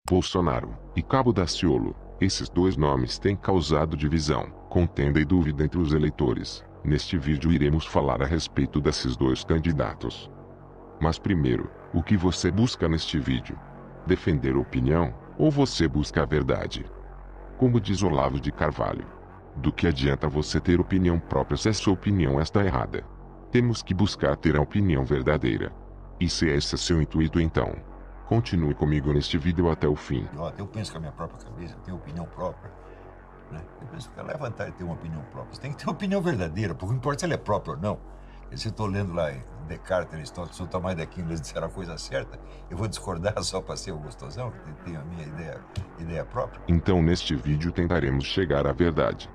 Bolsonaro e Cabo Daciolo. Esses dois nomes têm causado divisão, contenda e dúvida entre os eleitores. Neste vídeo iremos falar a respeito desses dois candidatos. Mas primeiro, o que você busca neste vídeo? Defender opinião, ou você busca a verdade? Como diz Olavo de Carvalho, do que adianta você ter opinião própria se a sua opinião está errada? Temos que buscar ter a opinião verdadeira. E se esse é seu intuito, então continue comigo neste vídeo até o fim. Eu penso com a minha própria cabeça, eu tenho opinião própria, né? Eu penso que ela é vantagem de ter uma opinião própria. Você tem que ter uma opinião verdadeira, porque não importa se ela é própria ou não. Se eu estou lendo lá em Descartes, Aristóteles, o Tomás de Aquino, eles disseram a coisa certa, eu vou discordar só para ser o gostosão, que tem a minha ideia própria. Então neste vídeo tentaremos chegar à verdade,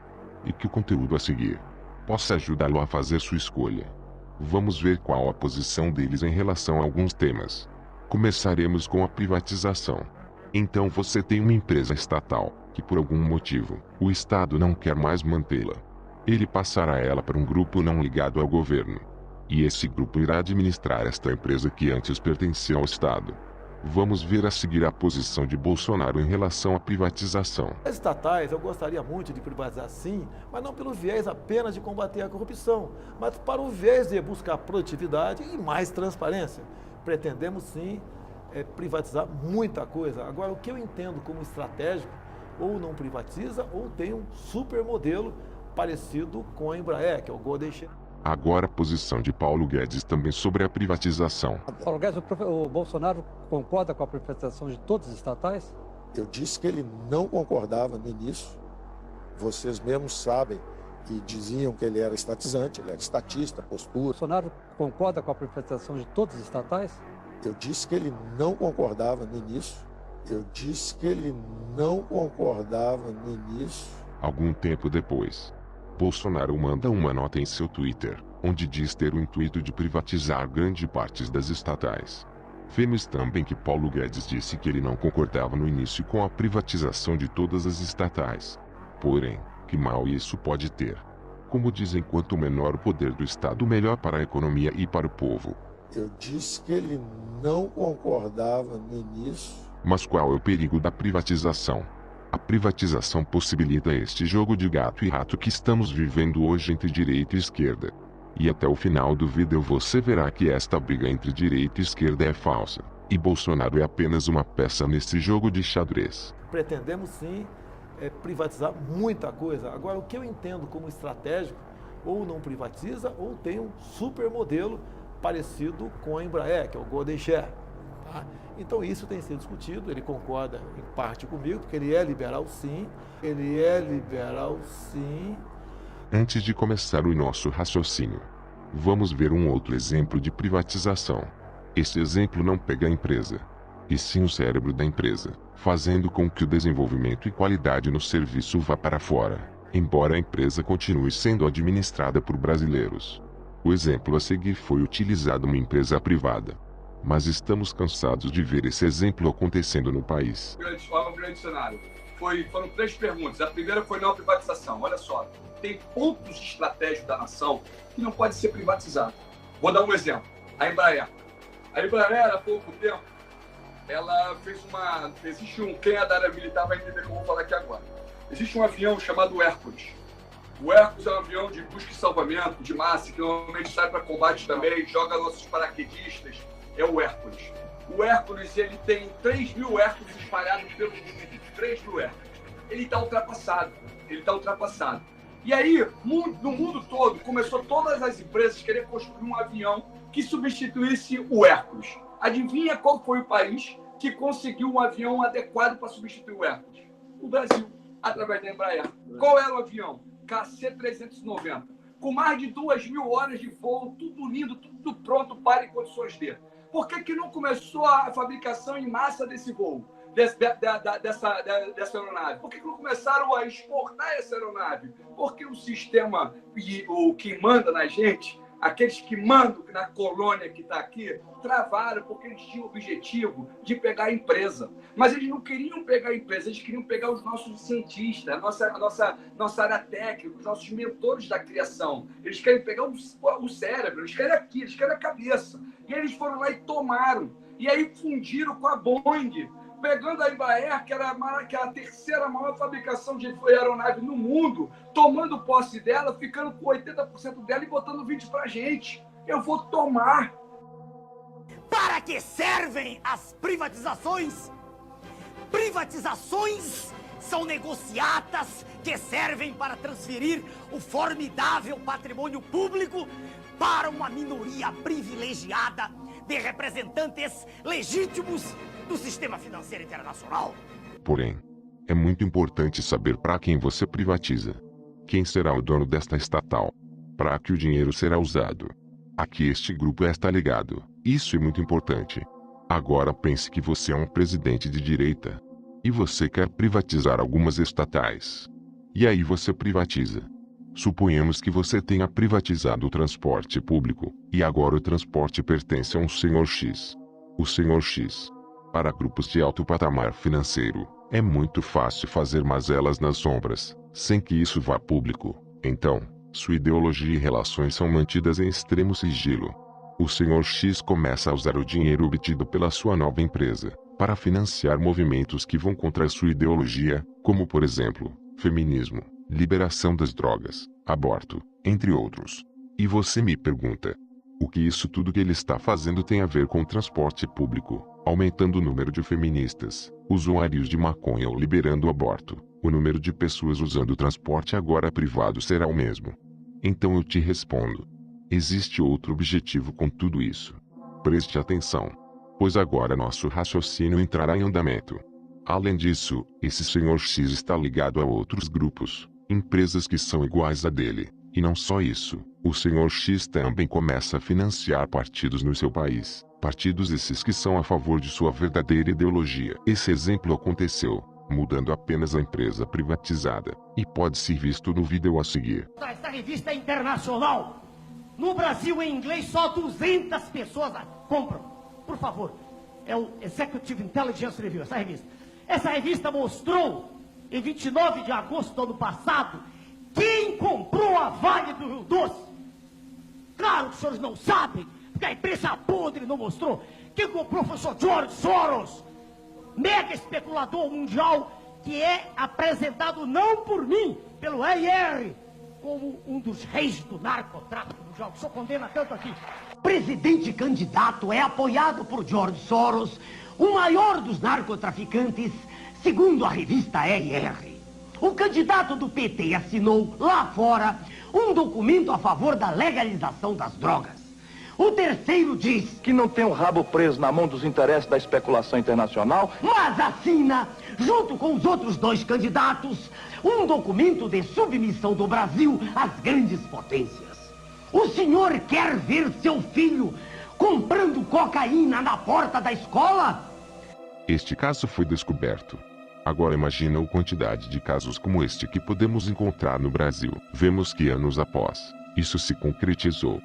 e que o conteúdo a seguir possa ajudá-lo a fazer sua escolha. Vamos ver qual a posição deles em relação a alguns temas. Começaremos com a privatização. Então você tem uma empresa estatal, que por algum motivo, o Estado não quer mais mantê-la. Ele passará ela para um grupo não ligado ao governo. E esse grupo irá administrar esta empresa que antes pertencia ao Estado. Vamos ver a seguir a posição de Bolsonaro em relação à privatização. As estatais eu gostaria muito de privatizar sim, mas não pelo viés apenas de combater a corrupção, mas para o viés de buscar produtividade e mais transparência. Pretendemos sim privatizar muita coisa. Agora, o que eu entendo como estratégico, ou não privatiza, ou tem um super modelo parecido com a Embraer, que é o Golden Share. Agora a posição de Paulo Guedes também sobre a privatização. Paulo Guedes, o Bolsonaro concorda com a privatização de todas as estatais? Eu disse que ele não concordava no início. Vocês mesmos sabem que diziam que ele era estatizante, ele era estatista, postura. Bolsonaro concorda com a privatização de todas as estatais? Eu disse que ele não concordava no início. Eu disse que ele não concordava no início. Algum tempo depois, Bolsonaro manda uma nota em seu Twitter, onde diz ter o intuito de privatizar grande parte das estatais. Vemos também que Paulo Guedes disse que ele não concordava no início com a privatização de todas as estatais. Porém, que mal isso pode ter? Como dizem, quanto menor o poder do Estado, melhor para a economia e para o povo. Eu disse que ele não concordava no início. Mas qual é o perigo da privatização? A privatização possibilita este jogo de gato e rato que estamos vivendo hoje entre direita e esquerda. E até o final do vídeo você verá que esta briga entre direita e esquerda é falsa, e Bolsonaro é apenas uma peça nesse jogo de xadrez. Pretendemos sim privatizar muita coisa. Agora, o que eu entendo como estratégico, ou não privatiza, ou tem um super modelo parecido com a Embraer, que é o Golden Share. Tá? Então isso tem sido discutido, ele concorda em parte comigo, porque ele é liberal sim, Antes de começar o nosso raciocínio, vamos ver um outro exemplo de privatização. Este exemplo não pega a empresa, e sim o cérebro da empresa, fazendo com que o desenvolvimento e qualidade no serviço vá para fora, embora a empresa continue sendo administrada por brasileiros. O exemplo a seguir foi utilizado uma empresa privada. Mas estamos cansados de ver esse exemplo acontecendo no país. Olha o grande cenário. Foram 3 perguntas. A primeira foi não privatização. Olha só, tem pontos estratégicos da nação que não pode ser privatizado. Vou dar um exemplo. A Embraer. A Embraer, há pouco tempo, ela fez quem é da área militar vai entender o que eu vou falar aqui agora. Existe um avião chamado Hércules. O Hércules é um avião de busca e salvamento, de massa, que normalmente sai para combate também, joga nossos paraquedistas. É o Hércules. O Hércules, ele tem 3.000 Hércules espalhados pelo mundo. 3.000 Hércules. Ele está ultrapassado. E aí, no mundo todo, começou todas as empresas a querer construir um avião que substituísse o Hércules. Adivinha qual foi o país que conseguiu um avião adequado para substituir o Hércules? O Brasil, através da Embraer. Qual era o avião? KC-390. Com mais de 2.000 horas de voo, tudo lindo, tudo pronto para em condições de. Por que não começou a fabricação em massa desse voo, dessa aeronave? Por que não começaram a exportar essa aeronave? Porque o sistema, o que manda na gente, aqueles que mandam na colônia que está aqui, travaram porque eles tinham o objetivo de pegar a empresa. Mas eles não queriam pegar a empresa, eles queriam pegar os nossos cientistas, a nossa área técnica, os nossos mentores da criação. Eles querem pegar o cérebro, eles querem aqui, eles querem a cabeça. E eles foram lá e tomaram. E aí fundiram com a Boeing pegando a Embraer, que era a terceira maior fabricação de aeronave no mundo, tomando posse dela, ficando com 80% dela e botando 20% pra gente. Eu vou tomar. Para que servem as privatizações? Privatizações são negociatas que servem para transferir o formidável patrimônio público para uma minoria privilegiada de representantes legítimos do sistema financeiro internacional. Porém, é muito importante saber para quem você privatiza. Quem será o dono desta estatal? Para que o dinheiro será usado? A que este grupo está ligado? Isso é muito importante. Agora pense que você é um presidente de direita. E você quer privatizar algumas estatais. E aí você privatiza. Suponhamos que você tenha privatizado o transporte público, e agora o transporte pertence a um senhor X. O senhor X. Para grupos de alto patamar financeiro, é muito fácil fazer mazelas nas sombras, sem que isso vá público. Então, sua ideologia e relações são mantidas em extremo sigilo. O senhor X começa a usar o dinheiro obtido pela sua nova empresa para financiar movimentos que vão contra a sua ideologia, como por exemplo, feminismo, liberação das drogas, aborto, entre outros. E você me pergunta, o que isso tudo que ele está fazendo tem a ver com o transporte público, aumentando o número de feministas, usuários de maconha ou liberando o aborto? O número de pessoas usando o transporte agora privado será o mesmo. Então eu te respondo. Existe outro objetivo com tudo isso. Preste atenção, pois agora nosso raciocínio entrará em andamento. Além disso, esse senhor X está ligado a outros grupos, empresas que são iguais a dele. E não só isso, o senhor X também começa a financiar partidos no seu país. Partidos esses que são a favor de sua verdadeira ideologia. Esse exemplo aconteceu, mudando apenas a empresa privatizada, e pode ser visto no vídeo a seguir. Essa revista é internacional. No Brasil, em inglês, só 200 pessoas compram. Por favor, é o Executive Intelligence Review, essa revista. Essa revista mostrou, em 29 de agosto do ano passado, quem comprou a Vale do Rio Doce. Claro que os senhores não sabem, porque a imprensa podre não mostrou. Quem comprou foi o senhor George Soros, mega especulador mundial, que é apresentado não por mim, pelo EIR, como um dos reis do narcotráfico mundial, que só condena tanto aqui. O presidente candidato é apoiado por George Soros, o maior dos narcotraficantes, segundo a revista EIR. O candidato do PT assinou, lá fora, um documento a favor da legalização das drogas. O terceiro diz que não tem o rabo preso na mão dos interesses da especulação internacional, mas assina, junto com os outros dois candidatos, um documento de submissão do Brasil às grandes potências. O senhor quer ver seu filho comprando cocaína na porta da escola? Este caso foi descoberto. Agora imagina a quantidade de casos como este que podemos encontrar no Brasil. Vemos que anos após, isso se concretizou.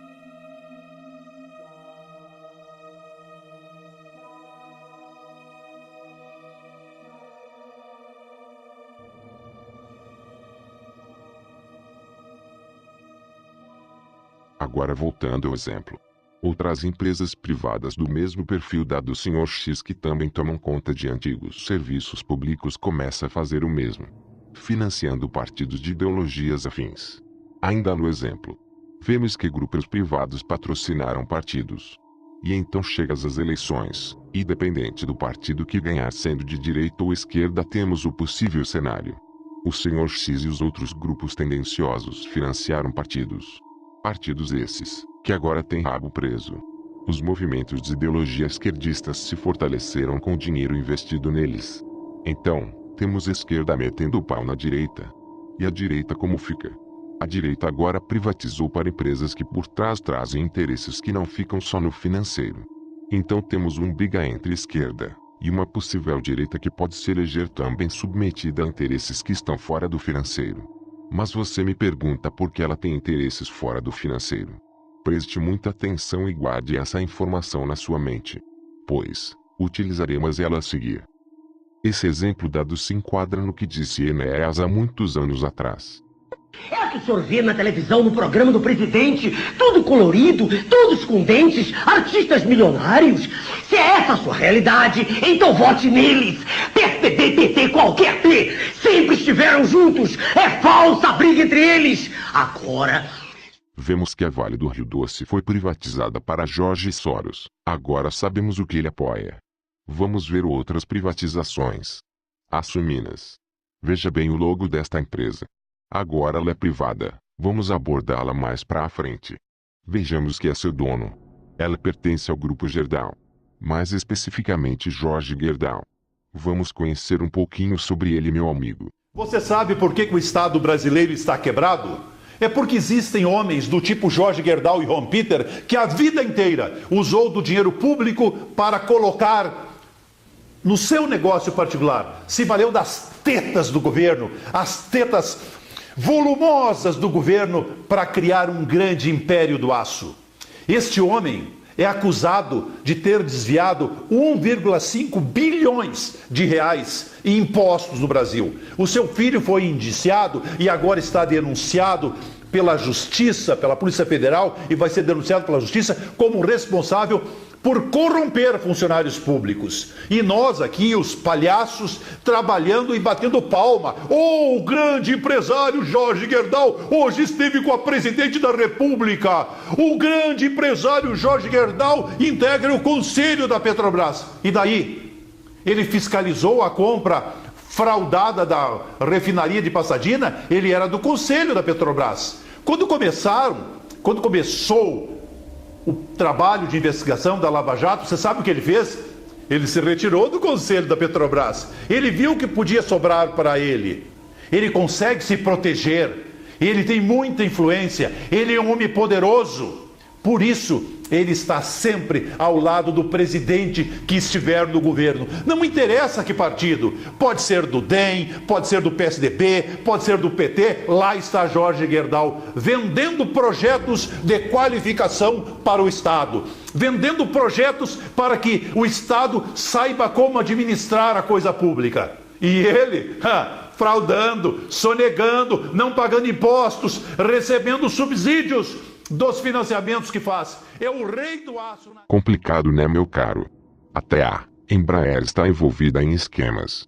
Agora voltando ao exemplo. Outras empresas privadas do mesmo perfil da do Sr. X que também tomam conta de antigos serviços públicos começam a fazer o mesmo, financiando partidos de ideologias afins. Ainda no exemplo, vemos que grupos privados patrocinaram partidos. E então chegam as eleições, e dependente do partido que ganhar sendo de direita ou esquerda temos o possível cenário. O Sr. X e os outros grupos tendenciosos financiaram partidos. Partidos esses, que agora têm rabo preso. Os movimentos de ideologia esquerdistas se fortaleceram com o dinheiro investido neles. Então, temos a esquerda metendo o pau na direita. E a direita como fica? A direita agora privatizou para empresas que por trás trazem interesses que não ficam só no financeiro. Então temos uma briga entre esquerda e uma possível direita que pode se eleger também submetida a interesses que estão fora do financeiro. Mas você me pergunta por que ela tem interesses fora do financeiro. Preste muita atenção e guarde essa informação na sua mente, pois utilizaremos ela a seguir. Esse exemplo dado se enquadra no que disse Enéas há muitos anos atrás. É que o senhor vê na televisão, no programa do presidente, tudo colorido, todos com dentes, artistas milionários. Se é essa a sua realidade, então vote neles. PSDB, PT, qualquer P, sempre estiveram juntos. É falsa a briga entre eles. Agora... Vemos que a Vale do Rio Doce foi privatizada para Jorge Soros. Agora sabemos o que ele apoia. Vamos ver outras privatizações. Açominas. Veja bem o logo desta empresa. Agora ela é privada. Vamos abordá-la mais pra frente. Vejamos que é seu dono. Ela pertence ao Grupo Gerdau. Mais especificamente Jorge Gerdau. Vamos conhecer um pouquinho sobre ele, meu amigo. Você sabe por que o Estado brasileiro está quebrado? É porque existem homens do tipo Jorge Gerdau e Ron Peter que a vida inteira usou do dinheiro público para colocar no seu negócio particular. Se valeu das tetas do governo, as tetas volumosas do governo para criar um grande império do aço. Este homem é acusado de ter desviado 1,5 bilhões de reais em impostos no Brasil. O seu filho foi indiciado e agora está denunciado pela Justiça, pela Polícia Federal, e vai ser denunciado pela Justiça como responsável por corromper funcionários públicos. E nós aqui, os palhaços, trabalhando e batendo palma. Oh, o grande empresário Jorge Gerdau hoje esteve com a presidente da República. O grande empresário Jorge Gerdau integra o conselho da Petrobras. E daí? Ele fiscalizou a compra fraudada da refinaria de Pasadena, ele era do conselho da Petrobras. Quando começou o trabalho de investigação da Lava Jato, você sabe o que ele fez? Ele se retirou do conselho da Petrobras. Ele viu que podia sobrar para ele. Ele consegue se proteger. Ele tem muita influência. Ele é um homem poderoso. Por isso, ele está sempre ao lado do presidente que estiver no governo. Não interessa que partido. Pode ser do DEM, pode ser do PSDB, pode ser do PT. Lá está Jorge Gerdau, vendendo projetos de qualificação para o Estado. Vendendo projetos para que o Estado saiba como administrar a coisa pública. E ele, fraudando, sonegando, não pagando impostos, recebendo subsídios dos financiamentos que faz. É o rei do aço. Complicado, né, meu caro? Até a Embraer está envolvida em esquemas.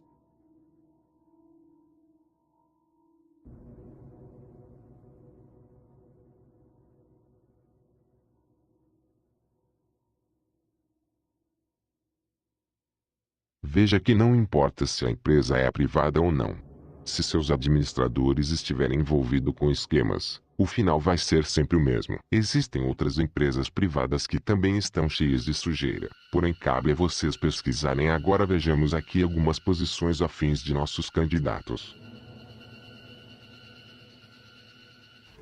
Veja que não importa se a empresa é privada ou não. Se seus administradores estiverem envolvidos com esquemas, o final vai ser sempre o mesmo. Existem outras empresas privadas que também estão cheias de sujeira. Porém, cabe a vocês pesquisarem. Agora vejamos aqui algumas posições afins de nossos candidatos.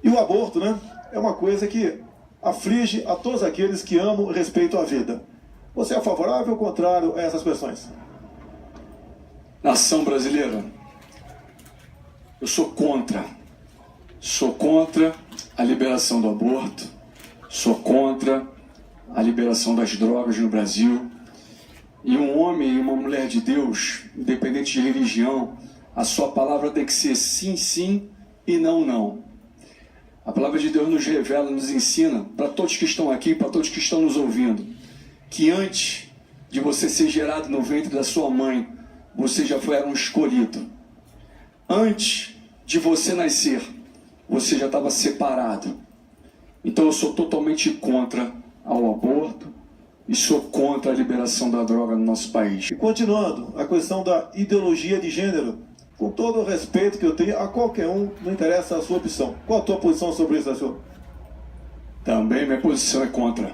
E o aborto, né? É uma coisa que aflige a todos aqueles que amam e respeitam a vida. Você é favorável ou contrário a essas questões? Nação brasileira, eu sou contra. Sou contra a liberação do aborto. Sou contra a liberação das drogas no Brasil. E um homem e uma mulher de Deus, independente de religião, a sua palavra tem que ser sim, sim e não, não. A palavra de Deus nos revela, nos ensina, para todos que estão aqui, para todos que estão nos ouvindo, que antes de você ser gerado no ventre da sua mãe, você já era um escolhido. Antes de você nascer, você já estava separado. Então eu sou totalmente contra ao aborto e sou contra a liberação da droga no nosso país. E continuando, a questão da ideologia de gênero, com todo o respeito que eu tenho a qualquer um, não interessa a sua opção. Qual a tua posição sobre isso, senhor? Também minha posição é contra.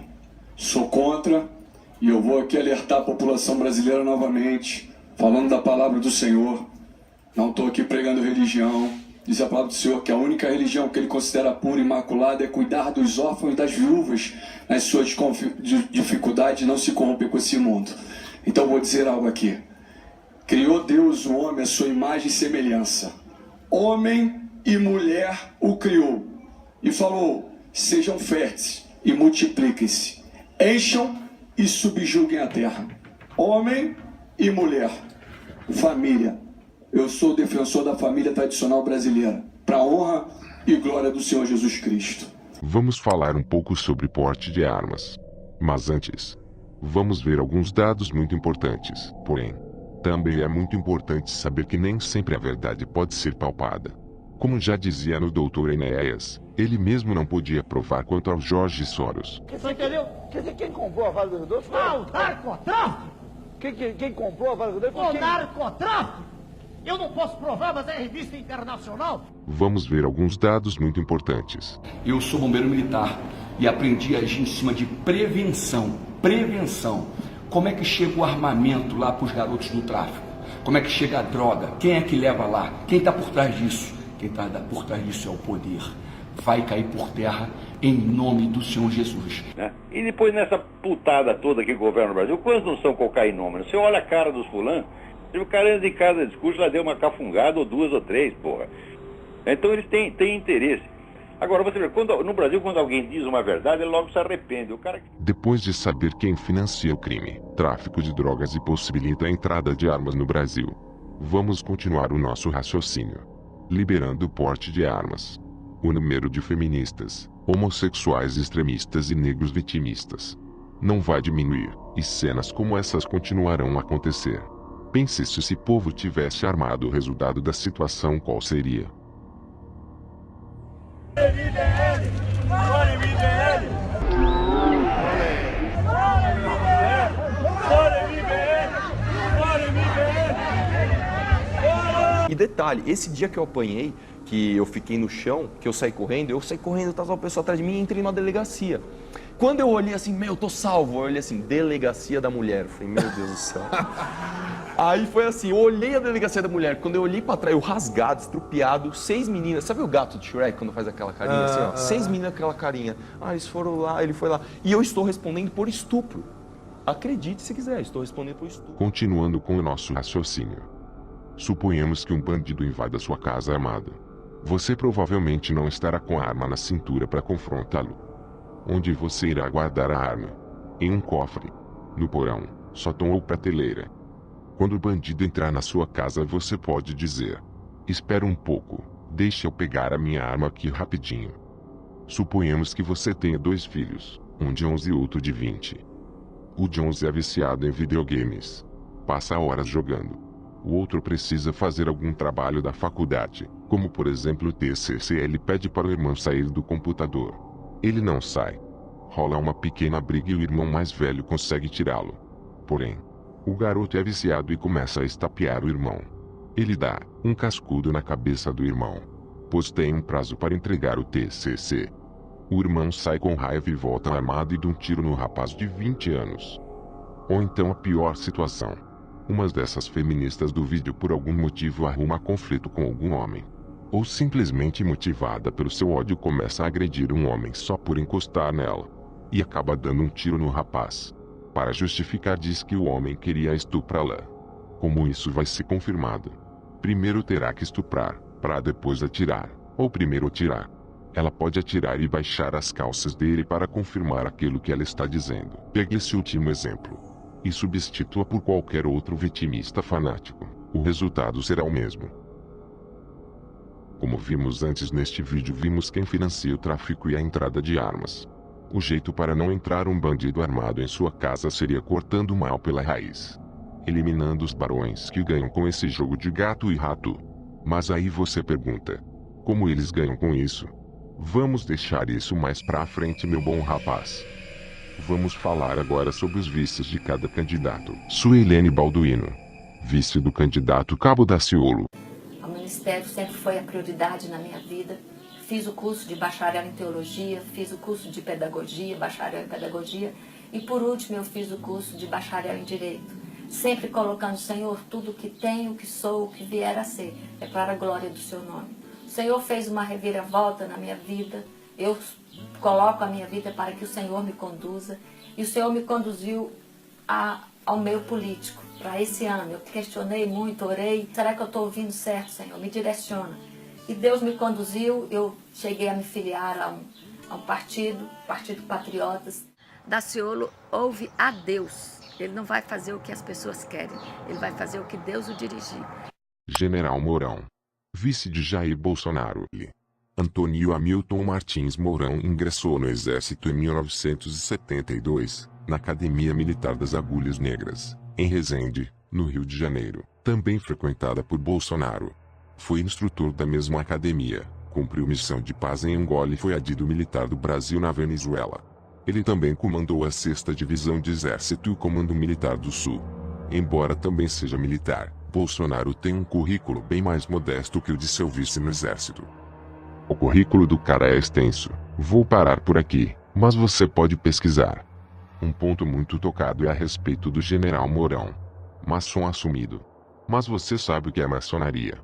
Sou contra e eu vou aqui alertar a população brasileira novamente, falando da palavra do Senhor. Não estou aqui pregando religião. Diz a palavra do Senhor que a única religião que ele considera pura e imaculada é cuidar dos órfãos e das viúvas nas suas dificuldades e não se corromper com esse mundo. Então vou dizer algo aqui. Criou Deus o homem à sua imagem e semelhança. Homem e mulher o criou. E falou, sejam férteis e multipliquem-se. Encham e subjuguem a terra. Homem e mulher. Família. Eu sou defensor da família tradicional brasileira. Para a honra e glória do Senhor Jesus Cristo. Vamos falar um pouco sobre porte de armas. Mas antes, vamos ver alguns dados muito importantes. Porém, também é muito importante saber que nem sempre a verdade pode ser palpada. Como já dizia no Dr. Enéas, ele mesmo não podia provar quanto ao Jorge Soros. Você entendeu? Quer dizer, quem comprou a Vale do Rio Doce foi... Ah, o narcotráfico! Quem comprou a Vale do Rio Doce foi O quem? narcotráfico! Eu não posso provar, mas é revista internacional. Vamos ver alguns dados muito importantes. Eu sou bombeiro militar e aprendi a agir em cima de prevenção. Prevenção. Como é que chega o armamento lá para os garotos do tráfico? Como é que chega a droga? Quem é que leva lá? Quem está por trás disso? Quem está por trás disso é o poder. Vai cair por terra em nome do Senhor Jesus. E depois nessa putada toda que governa o Brasil, quantos não são cocainômanos? Você olha a cara dos fulanos, o cara de cada discurso lá deu uma cafungada ou duas ou três, porra. Então eles têm interesse. Agora você vê, no Brasil, quando alguém diz uma verdade, ele logo se arrepende. O cara... Depois de saber quem financia o crime, tráfico de drogas e possibilita a entrada de armas no Brasil, vamos continuar o nosso raciocínio. Liberando o porte de armas. O número de feministas, homossexuais extremistas e negros vitimistas não vai diminuir, e cenas como essas continuarão a acontecer. Pense se esse povo tivesse armado, o resultado da situação qual seria? E detalhe, esse dia que eu apanhei, que eu fiquei no chão, que eu saí correndo, tava uma pessoa atrás de mim e entrei numa delegacia. Quando eu olhei assim, eu tô salvo, eu olhei assim, delegacia da mulher. Eu falei, meu Deus do céu. Aí foi assim, eu olhei a delegacia da mulher, quando eu olhei pra trás, eu rasgado, estrupiado, 6 meninas, sabe o gato de Shrek quando faz aquela carinha assim, ó? 6 meninas com aquela carinha. Ah, eles foram lá, ele foi lá. E eu estou respondendo por estupro. Acredite se quiser, estou respondendo por estupro. Continuando com o nosso raciocínio. Suponhamos que um bandido invada sua casa armado. Você provavelmente não estará com a arma na cintura para confrontá-lo. Onde você irá guardar a arma? Em um cofre, no porão, sótão ou prateleira. Quando o bandido entrar na sua casa, você pode dizer: espera um pouco, deixa eu pegar a minha arma aqui rapidinho. Suponhamos que você tenha 2 filhos, um de 11 e outro de 20. O de 11 é viciado em videogames. Passa horas jogando. O outro precisa fazer algum trabalho da faculdade, como por exemplo o TCC. Ele pede para o irmão sair do computador. Ele não sai. Rola uma pequena briga e o irmão mais velho consegue tirá-lo. Porém, o garoto é viciado e começa a estapear o irmão. Ele dá um cascudo na cabeça do irmão, pois tem um prazo para entregar o TCC. O irmão sai com raiva e volta armado e dá um tiro no rapaz de 20 anos. Ou então a pior situação. Uma dessas feministas do vídeo por algum motivo arruma conflito com algum homem. Ou simplesmente motivada pelo seu ódio começa a agredir um homem só por encostar nela. E acaba dando um tiro no rapaz. Para justificar diz que o homem queria estuprá-la. Como isso vai ser confirmado? Primeiro terá que estuprar, para depois atirar. Ou primeiro atirar. Ela pode atirar e baixar as calças dele para confirmar aquilo que ela está dizendo. Pegue esse último exemplo e substitua por qualquer outro vitimista fanático. O resultado será o mesmo. Como vimos antes neste vídeo, vimos quem financia o tráfico e a entrada de armas. O jeito para não entrar um bandido armado em sua casa seria cortando o mal pela raiz. Eliminando os barões que ganham com esse jogo de gato e rato. Mas aí você pergunta: como eles ganham com isso? Vamos deixar isso mais pra frente, meu bom rapaz. Vamos falar agora sobre os vícios de cada candidato. Suelene Balduino, vice do candidato Cabo Daciolo. O ministério sempre foi a prioridade na minha vida. Fiz o curso de bacharel em teologia, fiz o curso de pedagogia, bacharel em pedagogia, e por último eu fiz o curso de bacharel em direito. Sempre colocando, Senhor, tudo o que tenho, o que sou, o que vier a ser, é para a glória do seu nome. O Senhor fez uma reviravolta na minha vida, eu coloco a minha vida para que o Senhor me conduza, e o Senhor me conduziu ao meio político, para esse ano. Eu questionei muito, orei, será que eu estou ouvindo certo, Senhor? Me direciona. E Deus me conduziu, eu cheguei a me filiar a um partido Patriotas. Daciolo ouve a Deus, ele não vai fazer o que as pessoas querem, ele vai fazer o que Deus o dirigir. General Mourão, vice de Jair Bolsonaro. Antônio Hamilton Martins Mourão ingressou no Exército em 1972, na Academia Militar das Agulhas Negras, em Resende, no Rio de Janeiro, também frequentada por Bolsonaro. Foi instrutor da mesma academia, cumpriu missão de paz em Angola e foi adido militar do Brasil na Venezuela. Ele também comandou a 6ª Divisão de Exército e o Comando Militar do Sul. Embora também seja militar, Bolsonaro tem um currículo bem mais modesto que o de seu vice no Exército. O currículo do cara é extenso. Vou parar por aqui, mas você pode pesquisar. Um ponto muito tocado é a respeito do General Mourão. Maçom assumido. Mas você sabe o que é maçonaria?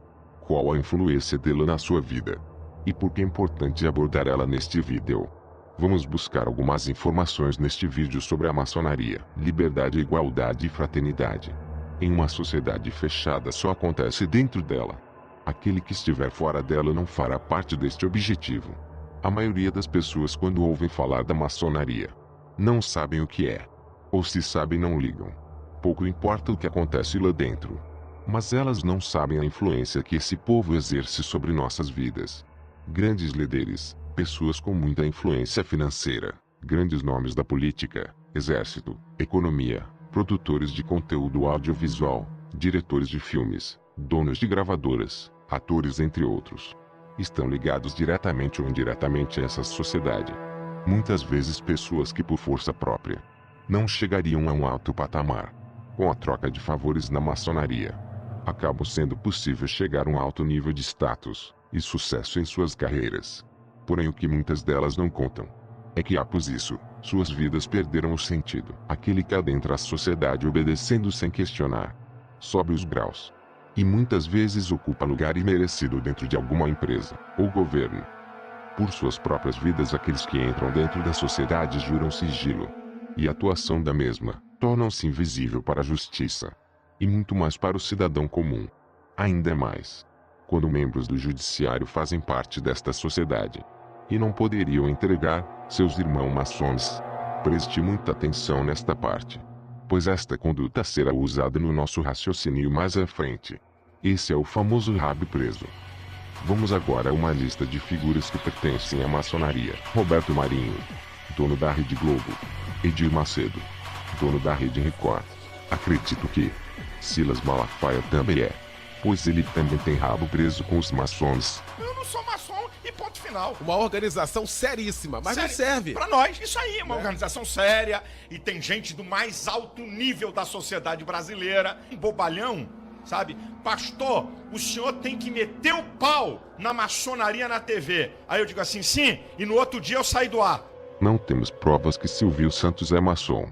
Qual a influência dela na sua vida? E por que é importante abordar ela neste vídeo? Vamos buscar algumas informações neste vídeo sobre a maçonaria, liberdade, igualdade e fraternidade. Em uma sociedade fechada só acontece dentro dela. Aquele que estiver fora dela não fará parte deste objetivo. A maioria das pessoas, quando ouvem falar da maçonaria, não sabem o que é. Ou se sabem, não ligam. Pouco importa o que acontece lá dentro. Mas elas não sabem a influência que esse povo exerce sobre nossas vidas. Grandes líderes, pessoas com muita influência financeira, grandes nomes da política, exército, economia, produtores de conteúdo audiovisual, diretores de filmes, donos de gravadoras, atores, entre outros, estão ligados diretamente ou indiretamente a essa sociedade. Muitas vezes pessoas que por força própria não chegariam a um alto patamar. Com a troca de favores na maçonaria, acabam sendo possível chegar a um alto nível de status e sucesso em suas carreiras. Porém, o que muitas delas não contam é que após isso, suas vidas perderam o sentido. Aquele que adentra a sociedade obedecendo sem questionar, sobe os graus e muitas vezes ocupa lugar imerecido dentro de alguma empresa ou governo. Por suas próprias vidas, aqueles que entram dentro da sociedade juram sigilo e a atuação da mesma tornam-se invisível para a justiça e muito mais para o cidadão comum. Ainda mais quando membros do judiciário fazem parte desta sociedade e não poderiam entregar seus irmãos maçons. Preste muita atenção nesta parte, pois esta conduta será usada no nosso raciocínio mais à frente. Esse é o famoso rabo preso. Vamos agora a uma lista de figuras que pertencem à maçonaria. Roberto Marinho, dono da Rede Globo. Edir Macedo, dono da Rede Record. Acredito que Silas Malafaia também é, pois ele também tem rabo preso com os maçons. Eu não sou maçom e ponto final. Uma organização seríssima, mas não serve pra nós. Isso aí, uma organização séria e tem gente do mais alto nível da sociedade brasileira. Um bobalhão, sabe? Pastor, o senhor tem que meter o pau na maçonaria na TV. Aí eu digo assim, sim, e no outro dia eu saí do ar. Não temos provas que Silvio Santos é maçom.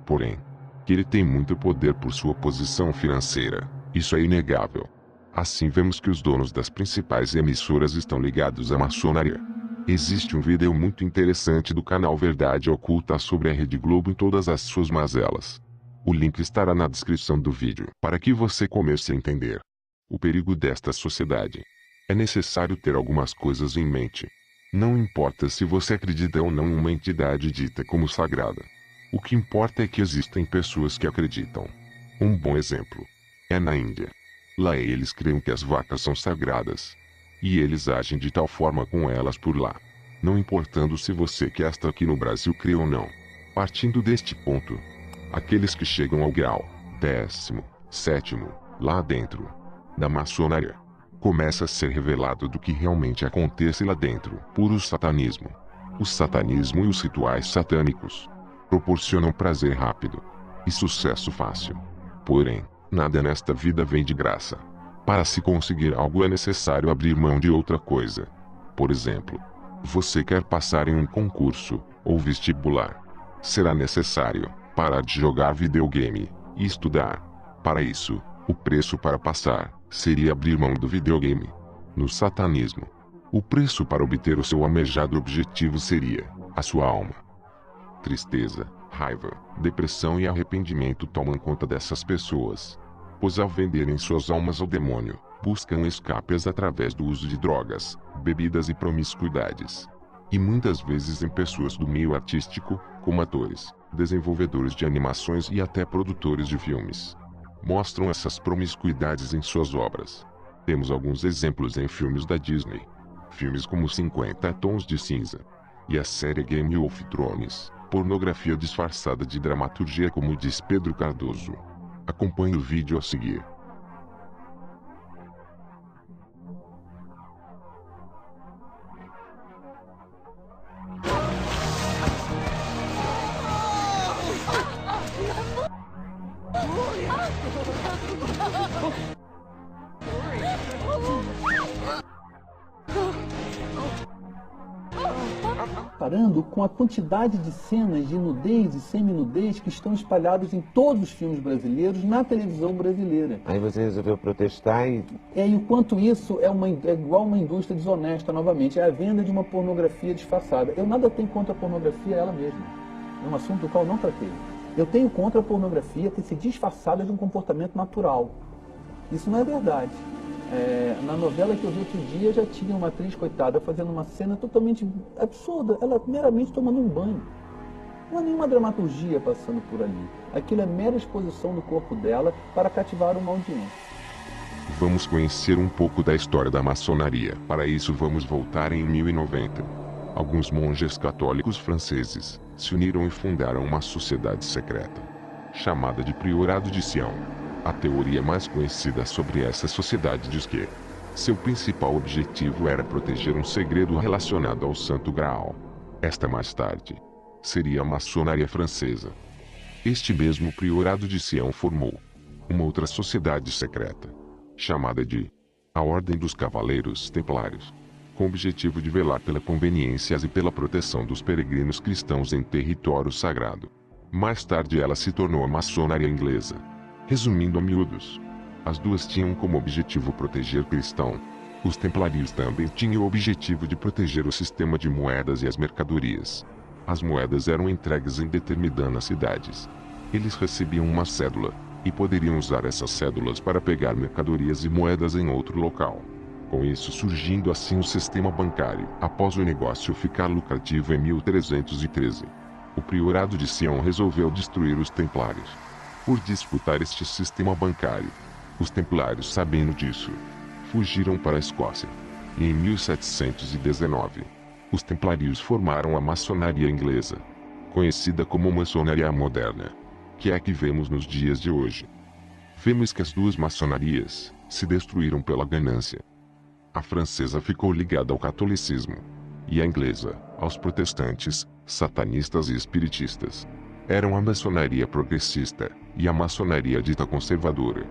Porém, que ele tem muito poder por sua posição financeira. Isso é inegável. Assim vemos que os donos das principais emissoras estão ligados à maçonaria. Existe um vídeo muito interessante do canal Verdade Oculta sobre a Rede Globo em todas as suas mazelas. O link estará na descrição do vídeo para que você comece a entender o perigo desta sociedade. É necessário ter algumas coisas em mente. Não importa se você acredita ou não em uma entidade dita como sagrada. O que importa é que existem pessoas que acreditam. Um bom exemplo é na Índia. Lá eles creem que as vacas são sagradas. E eles agem de tal forma com elas por lá. Não importando se você que está aqui no Brasil crê ou não. Partindo deste ponto, aqueles que chegam ao grau 17º, lá dentro da maçonaria, começa a ser revelado do que realmente acontece lá dentro. Puro satanismo. O satanismo e os rituais satânicos proporcionam prazer rápido e sucesso fácil. Porém, nada nesta vida vem de graça. Para se conseguir algo é necessário abrir mão de outra coisa. Por exemplo, você quer passar em um concurso ou vestibular. Será necessário parar de jogar videogame e estudar. Para isso, o preço para passar seria abrir mão do videogame. No satanismo, o preço para obter o seu almejado objetivo seria a sua alma. Tristeza, raiva, depressão e arrependimento tomam conta dessas pessoas, pois ao venderem suas almas ao demônio, buscam escapes através do uso de drogas, bebidas e promiscuidades. E muitas vezes em pessoas do meio artístico, como atores, desenvolvedores de animações e até produtores de filmes, mostram essas promiscuidades em suas obras. Temos alguns exemplos em filmes da Disney, Filmes como 50 Tons de Cinza e a série Game of Thrones, pornografia disfarçada de dramaturgia, como diz Pedro Cardoso. Acompanhe o vídeo a seguir. Comparando com a quantidade de cenas de nudez e semi-nudez que estão espalhadas em todos os filmes brasileiros na televisão brasileira. Aí você resolveu protestar e... E o quanto isso é igual uma indústria desonesta novamente, é a venda de uma pornografia disfarçada. Eu nada tenho contra a pornografia ela mesma, é um assunto do qual eu não tratei. Eu tenho contra a pornografia ter se disfarçada de um comportamento natural. Isso não é verdade. Na novela que eu vi outro dia já tinha uma atriz, coitada, fazendo uma cena totalmente absurda, ela meramente tomando um banho. Não há nenhuma dramaturgia passando por ali. Aquilo é mera exposição do corpo dela para cativar uma audiência. Vamos conhecer um pouco da história da maçonaria. Para isso vamos voltar em 1090. Alguns monges católicos franceses se uniram e fundaram uma sociedade secreta, chamada de Priorado de Sião. A teoria mais conhecida sobre essa sociedade diz que seu principal objetivo era proteger um segredo relacionado ao Santo Graal. Esta mais tarde seria a maçonaria francesa. Este mesmo Priorado de Sião formou uma outra sociedade secreta, chamada de a Ordem dos Cavaleiros Templários, com o objetivo de velar pela conveniência e pela proteção dos peregrinos cristãos em território sagrado. Mais tarde ela se tornou a maçonaria inglesa. Resumindo a miúdos, as duas tinham como objetivo proteger o cristão. Os templaristas também tinham o objetivo de proteger o sistema de moedas e as mercadorias. As moedas eram entregues em determinadas cidades. Eles recebiam uma cédula, e poderiam usar essas cédulas para pegar mercadorias e moedas em outro local. Com isso surgindo assim o sistema bancário. Após o negócio ficar lucrativo em 1313, o Priorado de Sião resolveu destruir os templários. Por disputar este sistema bancário, os templários, sabendo disso, fugiram para a Escócia. E em 1719, os templarios formaram a maçonaria inglesa, conhecida como maçonaria moderna, que é a que vemos nos dias de hoje. Vemos que as duas maçonarias se destruíram pela ganância. A francesa ficou ligada ao catolicismo, e a inglesa aos protestantes, satanistas e espiritistas. Eram a maçonaria progressista e a maçonaria dita conservadora.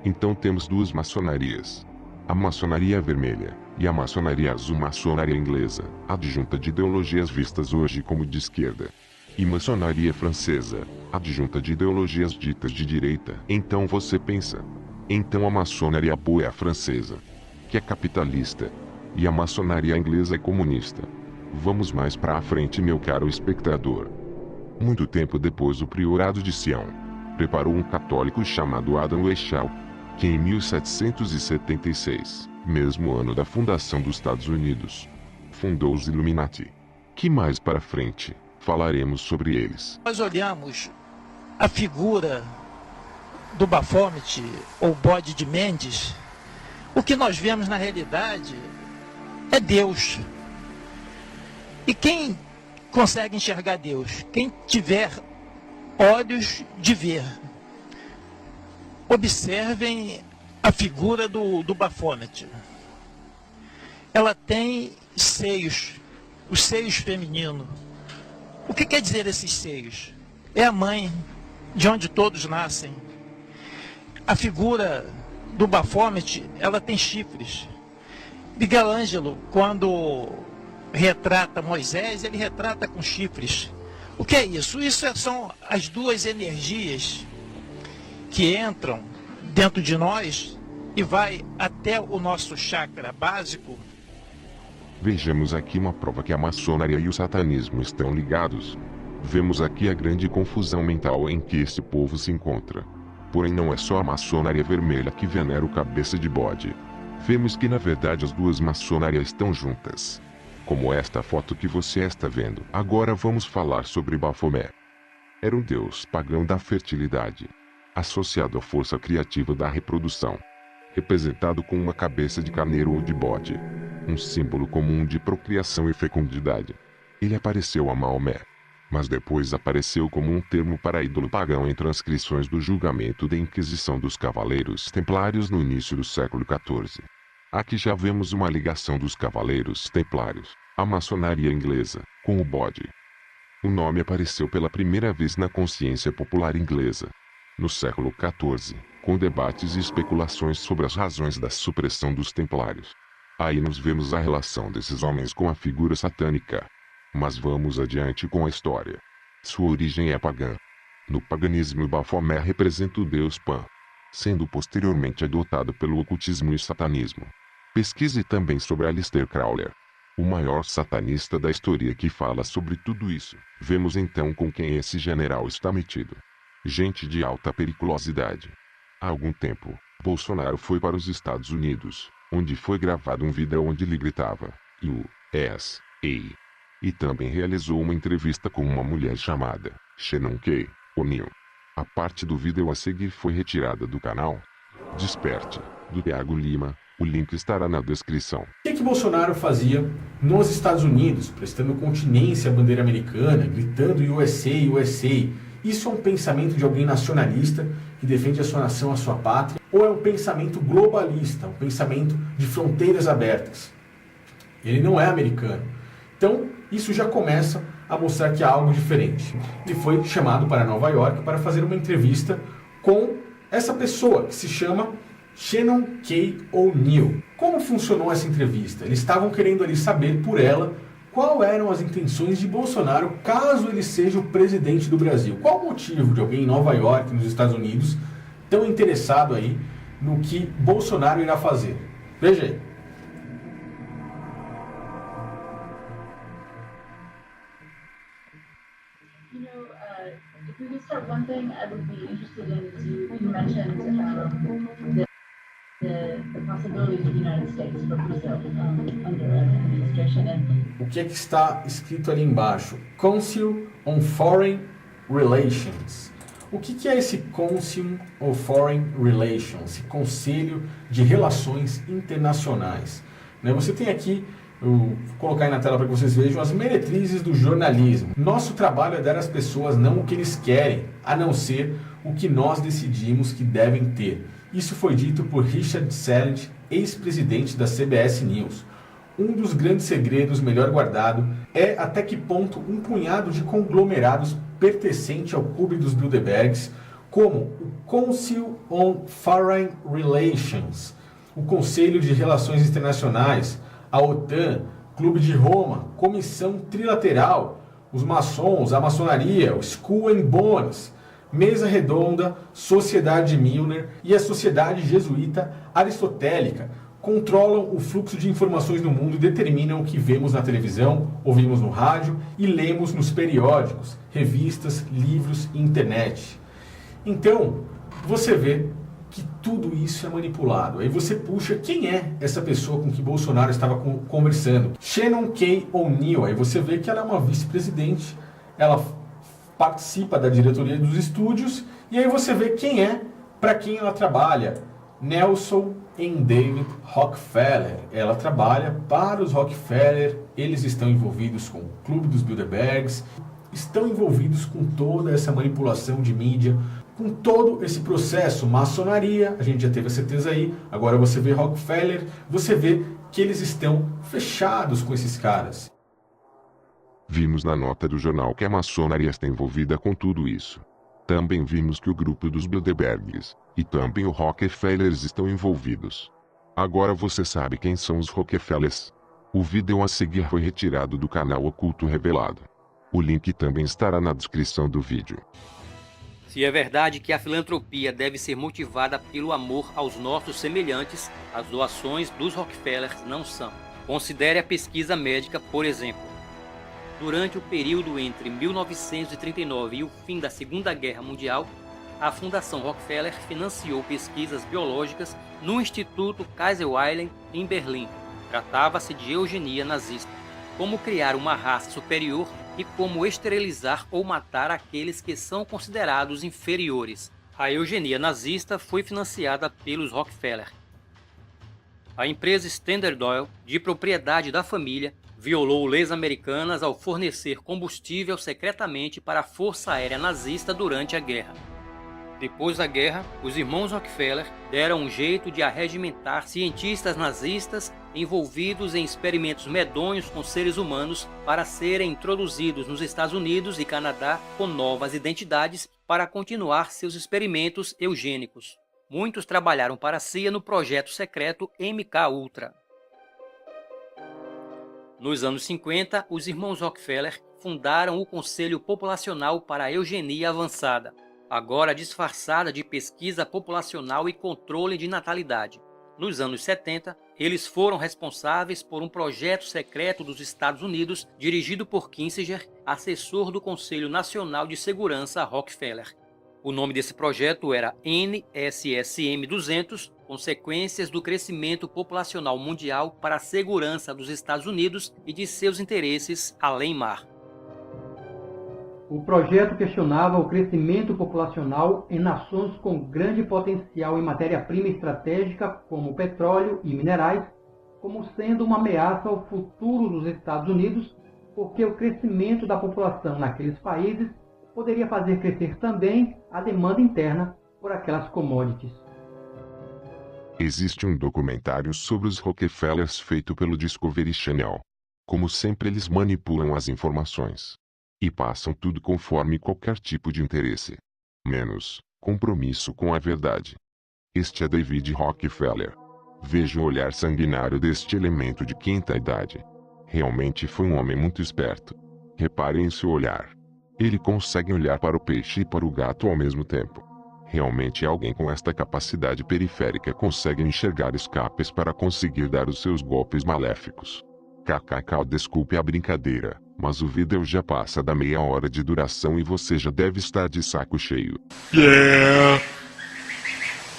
Então temos duas maçonarias: a maçonaria vermelha e a maçonaria azul, maçonaria inglesa, adjunta de ideologias vistas hoje como de esquerda, e maçonaria francesa, adjunta de ideologias ditas de direita. Então você pensa, então a maçonaria boa é a francesa, que é capitalista, e a maçonaria inglesa é comunista. Vamos mais para a frente, meu caro espectador. Muito tempo depois, o Priorado de Sião preparou um católico chamado Adam Weishaupt, que em 1776, mesmo ano da fundação dos Estados Unidos, fundou os Illuminati. Que mais para frente falaremos sobre eles. Nós olhamos a figura do Baphomet ou Bode de Mendes, o que nós vemos na realidade é Deus. E quem consegue enxergar Deus? Quem tiver olhos de ver. Observem a figura do Baphomet. Ela tem seios, os seios femininos. O que quer dizer esses seios? É a mãe, de onde todos nascem. A figura do Baphomet, ela tem chifres. Miguel Ângelo, quando retrata Moisés, ele retrata com chifres. O que é isso? Isso são as duas energias que entram dentro de nós e vai até o nosso chakra básico. Vejamos aqui uma prova que a maçonaria e o satanismo estão ligados. Vemos aqui a grande confusão mental em que este povo se encontra. Porém não é só a maçonaria vermelha que venera o cabeça de bode. Vemos que na verdade as duas maçonarias estão juntas, como esta foto que você está vendo. Agora vamos falar sobre Baphomet. Era um deus pagão da fertilidade, associado à força criativa da reprodução, representado com uma cabeça de carneiro ou de bode. um símbolo comum de procriação e fecundidade. Ele apareceu a Maomé, mas depois apareceu como um termo para ídolo pagão em transcrições do julgamento da Inquisição dos Cavaleiros Templários no início do século XIV. Aqui já vemos uma ligação dos Cavaleiros Templários, à maçonaria inglesa, com o bode. O nome apareceu pela primeira vez na consciência popular inglesa, no século XIV, com debates e especulações sobre as razões da supressão dos Templários. Aí nos vemos a relação desses homens com a figura satânica. Mas vamos adiante com a história. Sua origem é pagã. No paganismo, Baphomet representa o deus Pan, sendo posteriormente adotado pelo ocultismo e satanismo. Pesquise também sobre Aleister Crowley, o maior satanista da história, que fala sobre tudo isso. Vemos então com quem esse general está metido. Gente de alta periculosidade. Há algum tempo, Bolsonaro foi para os Estados Unidos, onde foi gravado um vídeo onde ele gritava USA. E também realizou uma entrevista com uma mulher chamada Shannon K. O'Neill. A parte do vídeo a seguir foi retirada do canal Desperte, do Thiago Lima. O link estará na descrição. O que Bolsonaro fazia nos Estados Unidos, prestando continência à bandeira americana, gritando USA, USA? Isso é um pensamento de alguém nacionalista que defende a sua nação, a sua pátria? Ou é um pensamento globalista, um pensamento de fronteiras abertas? Ele não é americano. Então, isso já começa a mostrar que há algo diferente. Ele foi chamado para Nova York para fazer uma entrevista com essa pessoa que se chama Shannon K. O'Neill. Como funcionou essa entrevista? Eles estavam querendo ali saber por ela quais eram as intenções de Bolsonaro caso ele seja o presidente do Brasil. Qual o motivo de alguém em Nova York, nos Estados Unidos, tão interessado aí no que Bolsonaro irá fazer? Veja aí. If we could start one thing, I would be interested in, you mentioned the possibilities of the United States for Brazil under an administration. O que é que está escrito ali embaixo? Council on Foreign Relations. O que é esse Council on Foreign Relations? Esse Conselho de Relações Internacionais. Você tem aqui, vou colocar aí na tela para que vocês vejam, as meretrizes do jornalismo. Nosso trabalho é dar às pessoas não o que eles querem, a não ser o que nós decidimos que devem ter. Isso foi dito por Richard Salent, ex-presidente da CBS News. Um dos grandes segredos melhor guardado é até que ponto um punhado de conglomerados pertencente ao clube dos Bilderbergs, como o Council on Foreign Relations, o Conselho de Relações Internacionais, a OTAN, Clube de Roma, Comissão Trilateral, os maçons, a maçonaria, o Skull and Bones, Mesa Redonda, Sociedade Milner e a Sociedade Jesuíta Aristotélica controlam o fluxo de informações no mundo e determinam o que vemos na televisão, ouvimos no rádio e lemos nos periódicos, revistas, livros e internet. Então, você vê que tudo isso é manipulado. Aí você puxa quem é essa pessoa com que Bolsonaro estava conversando. Shannon K. O'Neill. Aí você vê que ela é uma vice-presidente, ela participa da diretoria dos estúdios, e aí você vê quem é, para quem ela trabalha. Nelson e David Rockefeller. Ela trabalha para os Rockefeller, eles estão envolvidos com o Clube dos Bilderbergs, estão envolvidos com toda essa manipulação de mídia, com todo esse processo, maçonaria, a gente já teve a certeza aí, agora você vê Rockefeller, você vê que eles estão fechados com esses caras. Vimos na nota do jornal que a maçonaria está envolvida com tudo isso. Também vimos que o grupo dos Bilderbergs e também o Rockefellers estão envolvidos. Agora você sabe quem são os Rockefellers. O vídeo a seguir foi retirado do canal Oculto Revelado. O link também estará na descrição do vídeo. Se é verdade que a filantropia deve ser motivada pelo amor aos nossos semelhantes, as doações dos Rockefellers não são. Considere a pesquisa médica, por exemplo. Durante o período entre 1939 e o fim da Segunda Guerra Mundial, a Fundação Rockefeller financiou pesquisas biológicas no Instituto Kaiserweiler em Berlim. Tratava-se de eugenia nazista, como criar uma raça superior e como esterilizar ou matar aqueles que são considerados inferiores. A eugenia nazista foi financiada pelos Rockefeller. A empresa Standard Oil, de propriedade da família, violou leis americanas ao fornecer combustível secretamente para a Força Aérea Nazista durante a guerra. Depois da guerra, os irmãos Rockefeller deram um jeito de arregimentar cientistas nazistas envolvidos em experimentos medonhos com seres humanos para serem introduzidos nos Estados Unidos e Canadá com novas identidades para continuar seus experimentos eugênicos. Muitos trabalharam para a CIA no projeto secreto MK-Ultra. Nos anos 50, os irmãos Rockefeller fundaram o Conselho Populacional para a Eugenia Avançada, agora disfarçada de pesquisa populacional e controle de natalidade. Nos anos 70, eles foram responsáveis por um projeto secreto dos Estados Unidos dirigido por Kissinger, assessor do Conselho Nacional de Segurança Rockefeller. O nome desse projeto era NSSM-200, Consequências do Crescimento Populacional Mundial para a Segurança dos Estados Unidos e de seus interesses além-mar. O projeto questionava o crescimento populacional em nações com grande potencial em matéria-prima estratégica, como petróleo e minerais, como sendo uma ameaça ao futuro dos Estados Unidos, porque o crescimento da população naqueles países poderia fazer crescer também a demanda interna por aquelas commodities. Existe um documentário sobre os Rockefellers feito pelo Discovery Channel. Como sempre, eles manipulam as informações e passam tudo conforme qualquer tipo de interesse, menos compromisso com a verdade. Este é David Rockefeller. Veja o olhar sanguinário deste elemento de quinta idade. Realmente foi um homem muito esperto. Reparem em seu olhar. Ele consegue olhar para o peixe e para o gato ao mesmo tempo. Realmente alguém com esta capacidade periférica consegue enxergar escapes para conseguir dar os seus golpes maléficos. KKK, desculpe a brincadeira, mas o vídeo já passa da meia hora de duração e você já deve estar de saco cheio.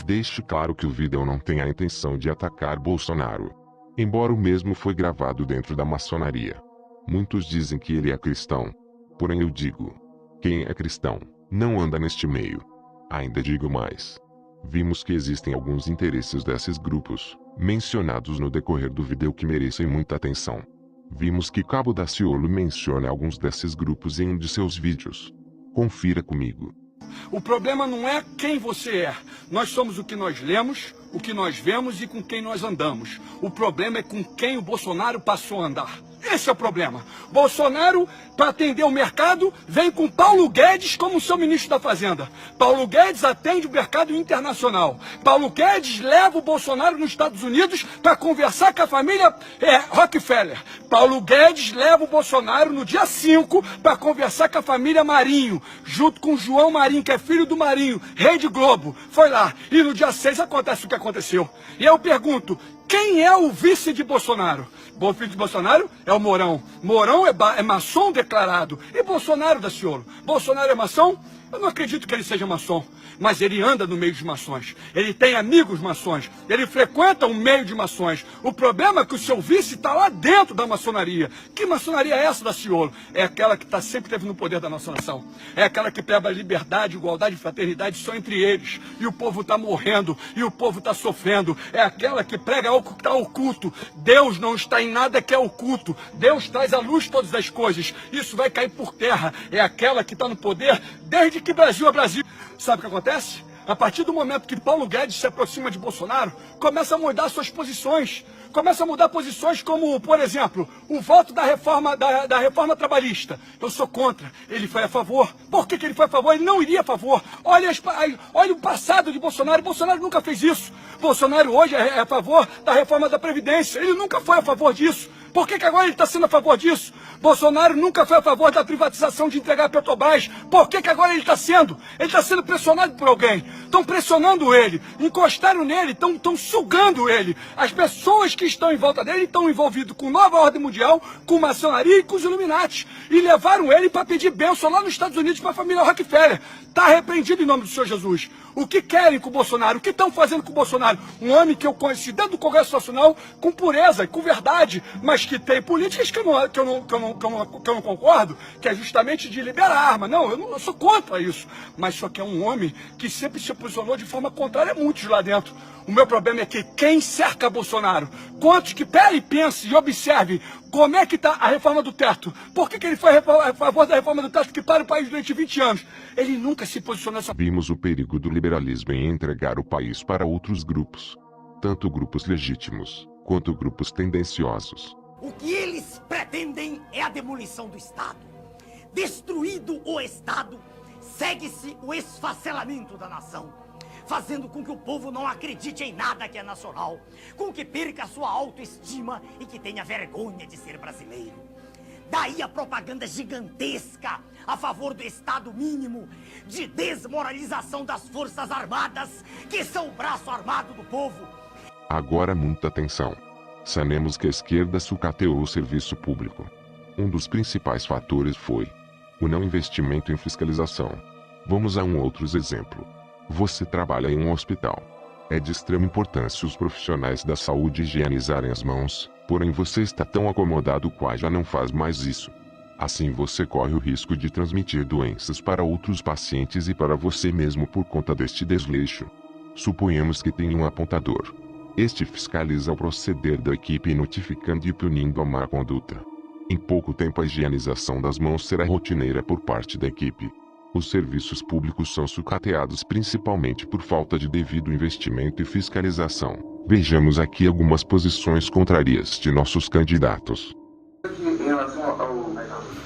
Deixe claro que o vídeo não tem a intenção de atacar Bolsonaro, embora o mesmo foi gravado dentro da maçonaria. Muitos dizem que ele é cristão. Porém eu digo, quem é cristão, não anda neste meio. Ainda digo mais. Vimos que existem alguns interesses desses grupos, mencionados no decorrer do vídeo que merecem muita atenção. Vimos que Cabo Daciolo menciona alguns desses grupos em um de seus vídeos. Confira comigo. O problema não é quem você é. Nós somos o que nós lemos, o que nós vemos e com quem nós andamos. O problema é com quem o Bolsonaro passou a andar. Esse é o problema. Bolsonaro, para atender o mercado, vem com Paulo Guedes como seu ministro da Fazenda. Paulo Guedes atende o mercado internacional. Paulo Guedes leva o Bolsonaro nos Estados Unidos para conversar com a família Rockefeller. Paulo Guedes leva o Bolsonaro no dia 5 para conversar com a família Marinho, junto com João Marinho, que é filho do Marinho, Rede Globo. Foi lá. E no dia 6 acontece o que aconteceu. E eu pergunto, quem é o vice de Bolsonaro? O filho de Bolsonaro é o Mourão. Mourão é maçom declarado. E Bolsonaro, Daciolo? Bolsonaro é maçom? Eu não acredito que ele seja maçom. Mas ele anda no meio dos maçons. Ele tem amigos maçons. Ele frequenta um meio de maçons. O problema é que o seu vice está lá dentro da maçonaria. Que maçonaria é essa, Daciolo? É aquela que sempre esteve no poder da nossa nação. É aquela que prega liberdade, igualdade e fraternidade só entre eles. E o povo está morrendo. E o povo está sofrendo. É aquela que prega algo que está oculto. Deus não está em nada que é oculto. Deus traz à luz todas as coisas. Isso vai cair por terra. É aquela que está no poder desde que Brasil é Brasil. Sabe o que acontece? A partir do momento que Paulo Guedes se aproxima de Bolsonaro, começa a mudar suas posições. Começa a mudar posições como, por exemplo, o voto da reforma trabalhista. Eu sou contra. Ele foi a favor. Por que ele foi a favor? Ele não iria a favor. Olha o passado de Bolsonaro. Bolsonaro nunca fez isso. Bolsonaro hoje é a favor da reforma da Previdência. Ele nunca foi a favor disso. Por que agora ele está sendo a favor disso? Bolsonaro nunca foi a favor da privatização de entregar a Petrobras. Por que agora ele está sendo? Ele está sendo pressionado por alguém. Estão pressionando ele, encostaram nele, estão sugando ele. As pessoas que estão em volta dele estão envolvidas com nova ordem mundial, com maçonaria e com os Illuminati. E levaram ele para pedir bênção lá nos Estados Unidos para a família Rockefeller. Está repreendido em nome do Senhor Jesus. O que querem com o Bolsonaro? O que estão fazendo com o Bolsonaro? Um homem que eu conheci dentro do Congresso Nacional com pureza, com verdade, mas que tem políticas que eu não concordo, que é justamente de liberar a arma. Não, eu sou contra isso. Mas só que é um homem que sempre se posicionou de forma contrária a muitos lá dentro. O meu problema é que quem cerca Bolsonaro, quantos que pera e pense e observe como é que está a reforma do teto, por que ele foi a favor da reforma do teto que para o país durante 20 anos, ele nunca se posicionou nessa... Vimos o perigo do liberalismo em entregar o país para outros grupos, tanto grupos legítimos, quanto grupos tendenciosos. O que eles pretendem é a demolição do Estado. Destruído o Estado, segue-se o esfacelamento da nação, fazendo com que o povo não acredite em nada que é nacional, com que perca a sua autoestima e que tenha vergonha de ser brasileiro. Daí a propaganda gigantesca a favor do Estado mínimo, de desmoralização das Forças Armadas, que são o braço armado do povo. Agora muita atenção. Sabemos que a esquerda sucateou o serviço público. Um dos principais fatores foi o não investimento em fiscalização. Vamos a um outro exemplo. Você trabalha em um hospital. É de extrema importância os profissionais da saúde higienizarem as mãos, porém você está tão acomodado que já não faz mais isso. Assim você corre o risco de transmitir doenças para outros pacientes e para você mesmo por conta deste desleixo. Suponhamos que tem um apontador. Este fiscaliza o proceder da equipe notificando e punindo a má conduta. Em pouco tempo a higienização das mãos será rotineira por parte da equipe. Os serviços públicos são sucateados principalmente por falta de devido investimento e fiscalização. Vejamos aqui algumas posições contrárias de nossos candidatos. Em relação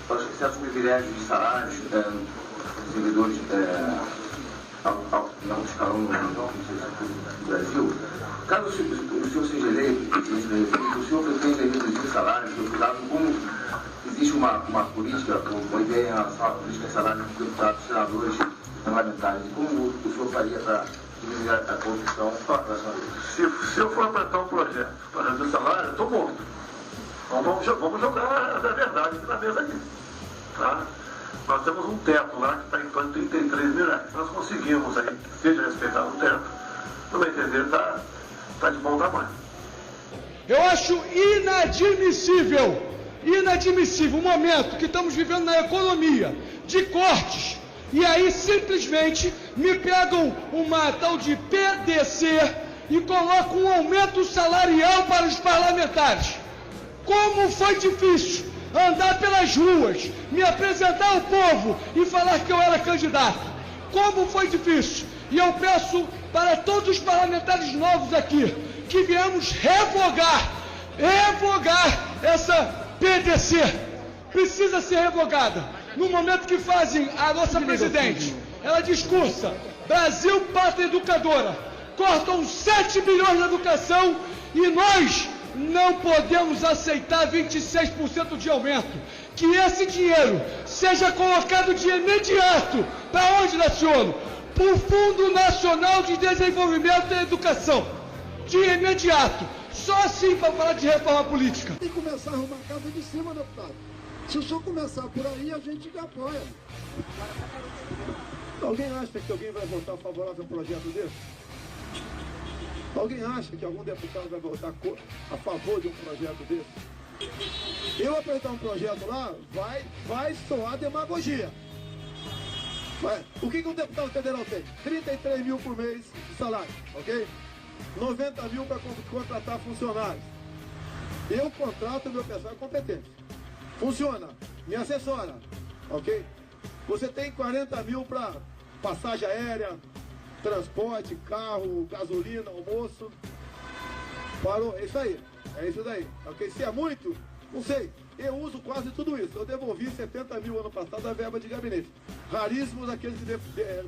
aos excessos privilégios de salários dos servidores não escalão no Brasil, caso o senhor seja eleito, o senhor pretende reduzir salários, como existe uma política, uma ideia em relação à política de salário dos deputados, senadores, parlamentares, e como o senhor faria para diminuir a corrupção? Se eu for apresentar um projeto para reduzir salário, eu estou morto. Então vamos jogar a verdade aqui na mesa aqui. Tá? Nós temos um teto lá que está em torno de 33 mil reais. Nós conseguimos aí que seja respeitado o teto. No meu entender, está de bom tamanho. Eu acho inadmissível o momento que estamos vivendo na economia, de cortes, e aí simplesmente me pegam uma tal de PDC e colocam um aumento salarial para os parlamentares. Como foi difícil andar pelas ruas, me apresentar ao povo e falar que eu era candidato. Como foi difícil. E eu peço para todos os parlamentares novos aqui, que viemos revogar essa PDC. Precisa ser revogada. No momento que fazem a nossa presidente, ela discursa, Brasil pátria educadora, cortam 7 bilhões na educação e nós não podemos aceitar 26% de aumento. Que esse dinheiro seja colocado de imediato. Para onde, Naciono? Para o Fundo Nacional de Desenvolvimento da Educação. De imediato. Só assim para falar de reforma política. Tem que começar a arrumar a casa de cima, deputado. Se o senhor começar por aí, a gente apoia. Alguém acha que alguém vai votar favorável a um projeto desse? Alguém acha que algum deputado vai votar a favor de um projeto desse? Eu apresentar um projeto lá, vai soar demagogia. O que um deputado federal tem? 33 mil por mês de salário, ok? 90 mil para contratar funcionários. Eu contrato o meu pessoal competente. Funciona, me assessora, ok? Você tem 40 mil para passagem aérea, transporte, carro, gasolina, almoço. Parou, é isso aí, ok? Se é muito, não sei. Eu uso quase tudo isso. Eu devolvi 70 mil ano passado da verba de gabinete. Raríssimos aqueles que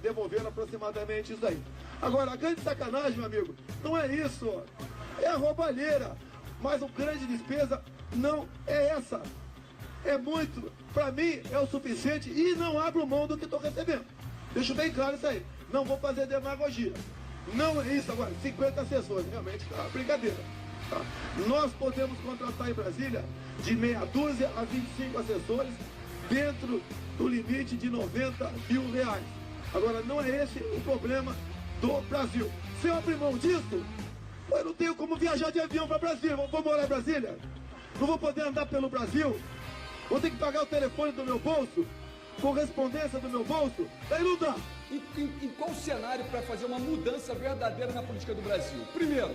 devolveram aproximadamente isso aí. Agora, a grande sacanagem, meu amigo, não é isso. É a roubalheira. Mas a grande despesa não é essa. É muito. Para mim, é o suficiente e não abro mão do que estou recebendo. Deixo bem claro isso aí. Não vou fazer demagogia. Não é isso agora. 50 assessores. Realmente, tá uma brincadeira. Tá? Nós podemos contratar em Brasília de meia dúzia a 25 assessores dentro do limite de 90 mil reais. Agora, não é esse o problema do Brasil. Se eu abrir mão disso, eu não tenho como viajar de avião para Brasília. Vou morar em Brasília? Não vou poder andar pelo Brasil? Vou ter que pagar o telefone do meu bolso? Correspondência do meu bolso? Daí não dá. em qual cenário para fazer uma mudança verdadeira na política do Brasil? Primeiro,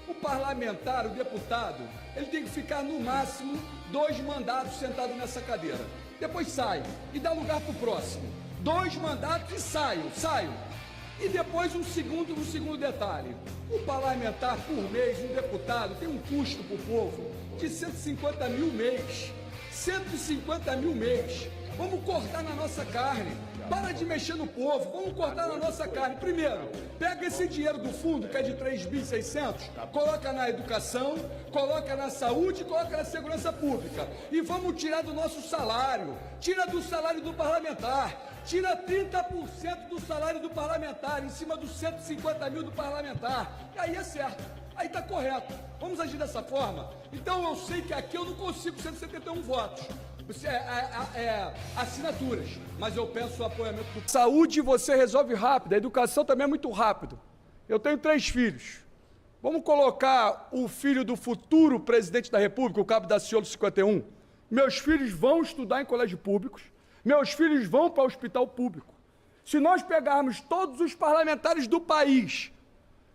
o parlamentar, o deputado, ele tem que ficar no máximo 2 mandatos sentado nessa cadeira. Depois sai e dá lugar para o próximo. 2 mandatos e saiam. E depois um segundo detalhe. O parlamentar por mês, um deputado, tem um custo para o povo de 150 mil mês. 150 mil mês. Vamos cortar na nossa carne. Para de mexer no povo, vamos cortar na nossa carne. Primeiro, pega esse dinheiro do fundo, que é de 3.600, coloca na educação, coloca na saúde, coloca na segurança pública. E vamos tirar do nosso salário, tira do salário do parlamentar, tira 30% do salário do parlamentar, em cima dos 150 mil do parlamentar. E aí é certo, aí está correto. Vamos agir dessa forma? Então eu sei que aqui eu não consigo 171 votos. Assinaturas, mas eu peço o apoiamento do... Saúde você resolve rápido, a educação também é muito rápido. Eu tenho 3 filhos. Vamos colocar o filho do futuro presidente da República, o cabo Daciolo 51. Meus filhos vão estudar em colégios públicos, meus filhos vão para o hospital público. Se nós pegarmos todos os parlamentares do país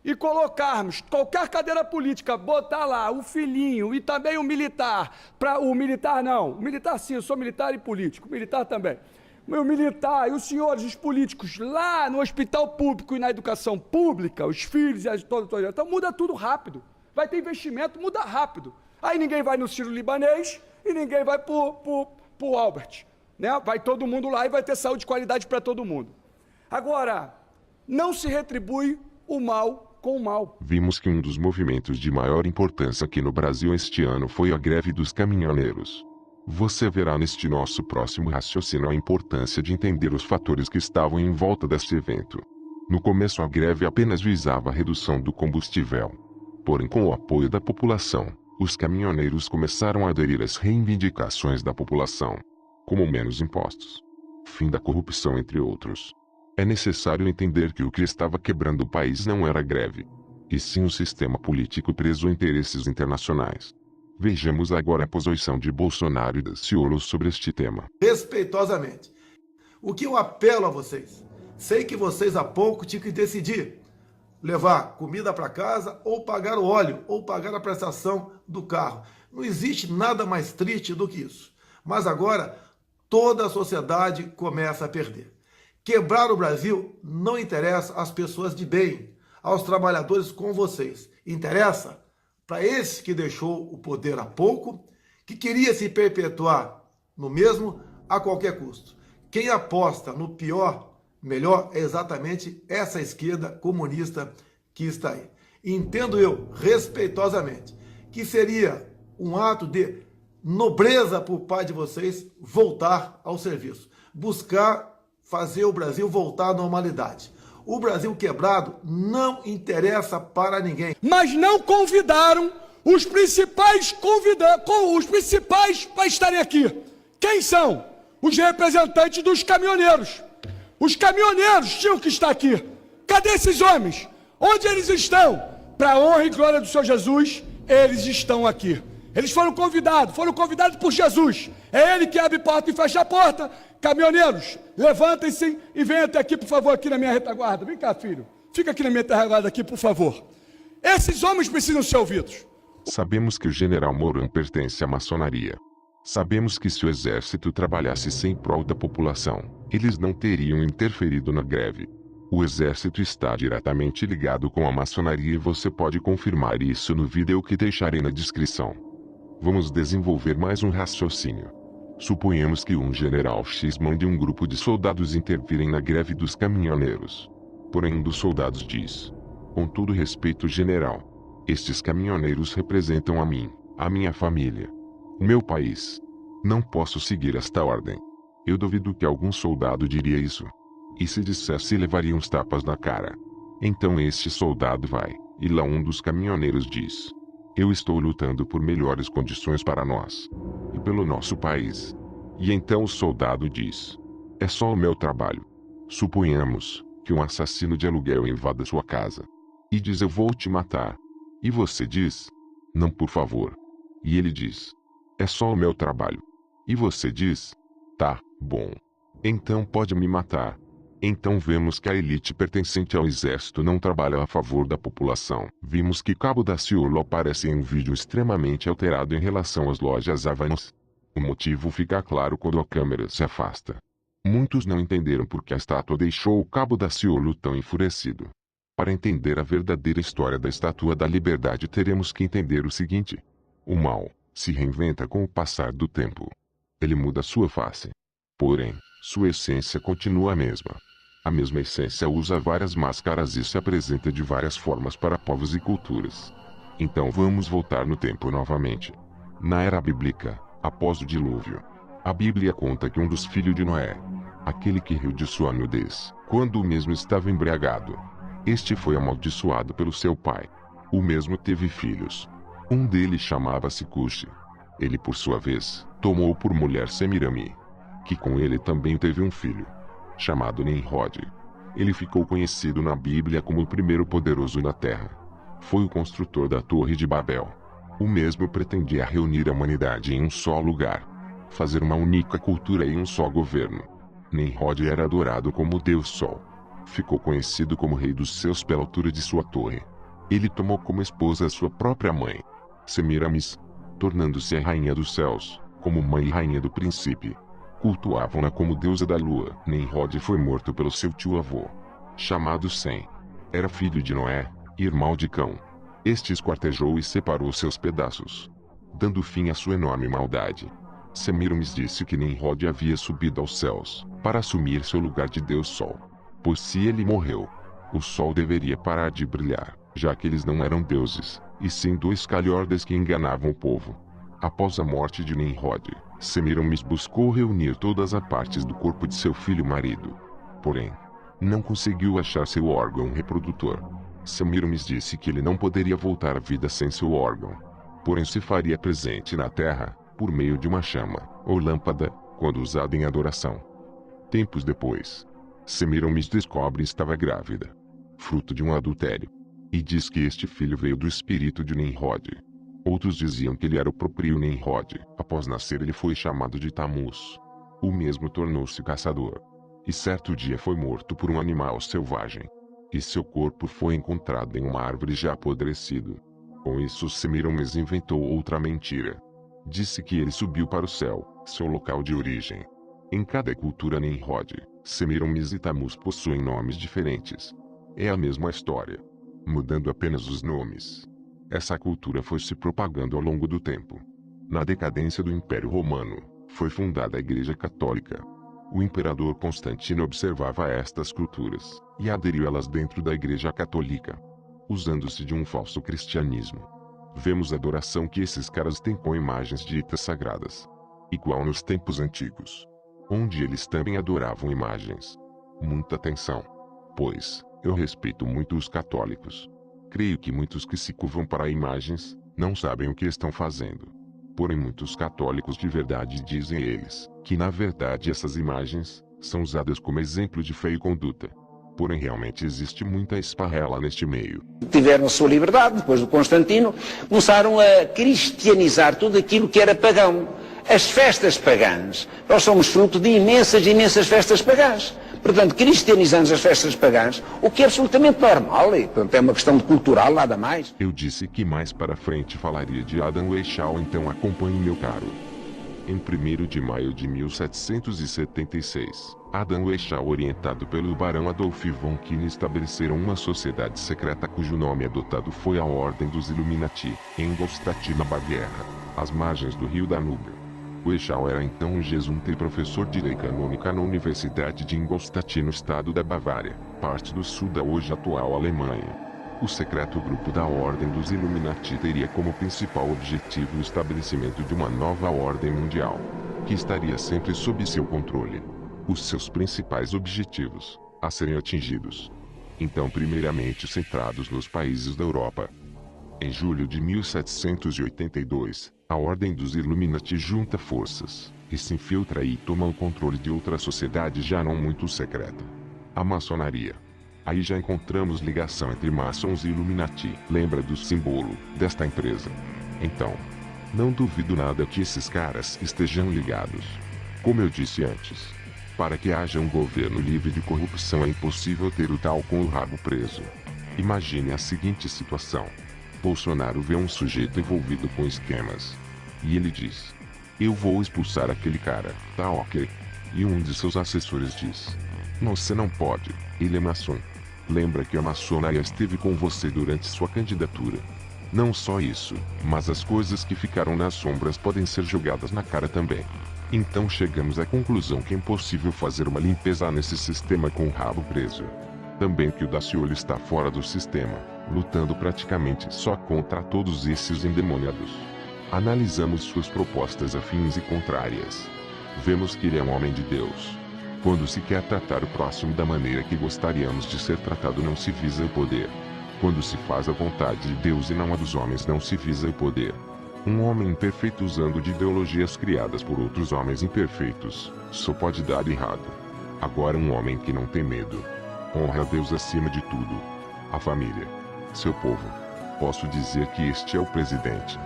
e colocarmos qualquer cadeira política, botar lá o filhinho e também o militar, o militar sim, eu sou militar e político, o militar também, o militar e os senhores, os políticos, lá no hospital público e na educação pública, os filhos e então muda tudo rápido, vai ter investimento, muda rápido, aí ninguém vai no Sírio-Libanês e ninguém vai pro Albert, né? Vai todo mundo lá e vai ter saúde de qualidade para todo mundo. Agora, não se retribui o mal com o mal. Vimos que um dos movimentos de maior importância aqui no Brasil este ano foi a greve dos caminhoneiros. Você verá neste nosso próximo raciocínio a importância de entender os fatores que estavam em volta deste evento. No começo a greve apenas visava a redução do combustível. Porém, com o apoio da população, os caminhoneiros começaram a aderir às reivindicações da população, como menos impostos, fim da corrupção, entre outros. É necessário entender que o que estava quebrando o país não era a greve, e sim o sistema político preso a interesses internacionais. Vejamos agora a posição de Bolsonaro e Daciolo sobre este tema. Respeitosamente, o que eu apelo a vocês, sei que vocês há pouco tinham que decidir, levar comida para casa ou pagar o óleo, ou pagar a prestação do carro. Não existe nada mais triste do que isso. Mas agora, toda a sociedade começa a perder. Quebrar o Brasil não interessa às pessoas de bem, aos trabalhadores como vocês. Interessa para esse que deixou o poder há pouco, que queria se perpetuar no mesmo a qualquer custo. Quem aposta no pior, melhor, é exatamente essa esquerda comunista que está aí. Entendo eu, respeitosamente, que seria um ato de nobreza por parte de vocês voltar ao serviço, buscar fazer o Brasil voltar à normalidade. O Brasil quebrado não interessa para ninguém. Mas não convidaram os principais para estarem aqui. Quem são? Os representantes dos caminhoneiros. Os caminhoneiros tinham que estar aqui. Cadê esses homens? Onde eles estão? Para a honra e glória do Senhor Jesus, eles estão aqui. Eles foram convidados por Jesus. É Ele que abre porta e fecha a porta. Caminhoneiros, levantem-se e venham até aqui, por favor, aqui na minha retaguarda. Vem cá, filho. Fica aqui na minha retaguarda aqui, por favor. Esses homens precisam ser ouvidos. Sabemos que o general Mourão pertence à maçonaria. Sabemos que se o exército trabalhasse sem prol da população, eles não teriam interferido na greve. O exército está diretamente ligado com a maçonaria e você pode confirmar isso no vídeo que deixarei na descrição. Vamos desenvolver mais um raciocínio. Suponhamos que um general X mande um grupo de soldados intervirem na greve dos caminhoneiros. Porém um dos soldados diz: com todo respeito, general, estes caminhoneiros representam a mim, a minha família, o meu país. Não posso seguir esta ordem. Eu duvido que algum soldado diria isso. E se dissesse, levaria uns tapas na cara. Então este soldado vai, e lá um dos caminhoneiros diz: eu estou lutando por melhores condições para nós e pelo nosso país. E então o soldado diz: é só o meu trabalho. Suponhamos que um assassino de aluguel invada sua casa e diz: eu vou te matar. E você diz: não, por favor. E ele diz: é só o meu trabalho. E você diz: tá bom, então pode me matar. Então vemos que a elite pertencente ao exército não trabalha a favor da população. Vimos que Cabo Daciolo aparece em um vídeo extremamente alterado em relação às lojas Havaianas. O motivo fica claro quando a câmera se afasta. Muitos não entenderam por que a estátua deixou o Cabo Daciolo tão enfurecido. Para entender a verdadeira história da Estátua da Liberdade teremos que entender o seguinte. O mal se reinventa com o passar do tempo. Ele muda sua face. Porém, sua essência continua a mesma. A mesma essência usa várias máscaras e se apresenta de várias formas para povos e culturas. Então vamos voltar no tempo novamente. Na era bíblica, após o dilúvio, a Bíblia conta que um dos filhos de Noé, aquele que riu de sua nudez, quando o mesmo estava embriagado, este foi amaldiçoado pelo seu pai. O mesmo teve filhos. Um deles chamava-se Cuxi. Ele por sua vez, tomou por mulher Semirami, que com ele também teve um filho, chamado Nimrod. Ele ficou conhecido na Bíblia como o primeiro poderoso na terra. Foi o construtor da Torre de Babel. O mesmo pretendia reunir a humanidade em um só lugar, fazer uma única cultura e um só governo. Nimrod era adorado como Deus Sol. Ficou conhecido como rei dos céus pela altura de sua torre. Ele tomou como esposa a sua própria mãe, Semiramis, tornando-se a rainha dos céus, como mãe e rainha do príncipe. Cultuavam-na como deusa da lua. Nimrod foi morto pelo seu tio-avô, chamado Sem. Era filho de Noé, irmão de Cão. Este esquartejou e separou seus pedaços, dando fim à sua enorme maldade. Semiramis disse que Nimrod havia subido aos céus, para assumir seu lugar de Deus Sol. Pois se ele morreu, o sol deveria parar de brilhar, já que eles não eram deuses, e sim dois calhordas que enganavam o povo. Após a morte de Nimrod, Semiramis buscou reunir todas as partes do corpo de seu filho marido. Porém, não conseguiu achar seu órgão reprodutor. Semiramis disse que ele não poderia voltar à vida sem seu órgão. Porém se faria presente na terra, por meio de uma chama, ou lâmpada, quando usada em adoração. Tempos depois, Semiramis descobre que estava grávida, fruto de um adultério, e diz que este filho veio do espírito de Nimrod. Outros diziam que ele era o próprio Nimrod. Após nascer ele foi chamado de Tammuz. O mesmo tornou-se caçador, e certo dia foi morto por um animal selvagem, e seu corpo foi encontrado em uma árvore já apodrecido. Com isso Semiramis inventou outra mentira. Disse que ele subiu para o céu, seu local de origem. Em cada cultura Nimrod, Semiramis e Tammuz possuem nomes diferentes. É a mesma história, mudando apenas os nomes. Essa cultura foi se propagando ao longo do tempo. Na decadência do Império Romano, foi fundada a Igreja Católica. O imperador Constantino observava estas culturas, e aderiu elas dentro da Igreja Católica, usando-se de um falso cristianismo. Vemos a adoração que esses caras têm com imagens ditas sagradas, igual nos tempos antigos, onde eles também adoravam imagens. Muita atenção, pois, eu respeito muito os católicos. Creio que muitos que se curvam para imagens, não sabem o que estão fazendo. Porém muitos católicos de verdade dizem eles, que na verdade essas imagens, são usadas como exemplo de fé e conduta. Porém realmente existe muita esparrela neste meio. Tiveram a sua liberdade, depois do Constantino, começaram a cristianizar tudo aquilo que era pagão. As festas pagãs, nós somos fruto de imensas festas pagãs. Portanto, cristianizamos as festas pagãs, o que é absolutamente normal, e portanto, é uma questão cultural, nada mais. Eu disse que mais para frente falaria de Adam Weishaupt, então acompanhe meu caro. Em 1º de maio de 1776, Adam Weishaupt, orientado pelo barão Adolf von Kuhn, estabeleceram uma sociedade secreta cujo nome adotado foi a Ordem dos Illuminati, em Ingolstadt, na Baviera, às margens do rio Danúbio. Weishaupt era então um jesuíta e professor de lei canônica na Universidade de Ingolstadt, no estado da Bavária, parte do sul da hoje atual Alemanha. O secreto grupo da Ordem dos Illuminati teria como principal objetivo o estabelecimento de uma nova ordem mundial, que estaria sempre sob seu controle. Os seus principais objetivos, a serem atingidos, então primeiramente centrados nos países da Europa. Em julho de 1782, a Ordem dos Illuminati junta forças, e se infiltra e toma o controle de outra sociedade já não muito secreta, a maçonaria. Aí já encontramos ligação entre maçons e Illuminati. Lembra do símbolo desta empresa? Então, não duvido nada que esses caras estejam ligados. Como eu disse antes, para que haja um governo livre de corrupção é impossível ter o tal com o rabo preso. Imagine a seguinte situação. Bolsonaro vê um sujeito envolvido com esquemas. E ele diz: eu vou expulsar aquele cara, tá ok? E um de seus assessores diz: não, você não pode, ele é maçom. Lembra que a maçonaria esteve com você durante sua candidatura. Não só isso, mas as coisas que ficaram nas sombras podem ser jogadas na cara também. Então chegamos à conclusão que é impossível fazer uma limpeza nesse sistema com o rabo preso. Também que o Daciolo está fora do sistema, lutando praticamente só contra todos esses endemoniados. Analisamos suas propostas afins e contrárias. Vemos que ele é um homem de Deus. Quando se quer tratar o próximo da maneira que gostaríamos de ser tratado, não se visa o poder. Quando se faz a vontade de Deus e não a dos homens, não se visa o poder. Um homem imperfeito usando de ideologias criadas por outros homens imperfeitos, só pode dar errado. Agora um homem que não tem medo, honra a Deus acima de tudo, a família, seu povo. Posso dizer que este é o presidente.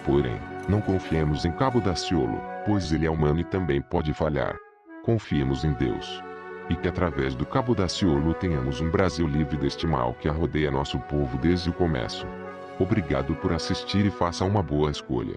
Porém, não confiemos em Cabo Daciolo, pois ele é humano e também pode falhar. Confiemos em Deus. E que através do Cabo Daciolo tenhamos um Brasil livre deste mal que arrodeia nosso povo desde o começo. Obrigado por assistir e faça uma boa escolha.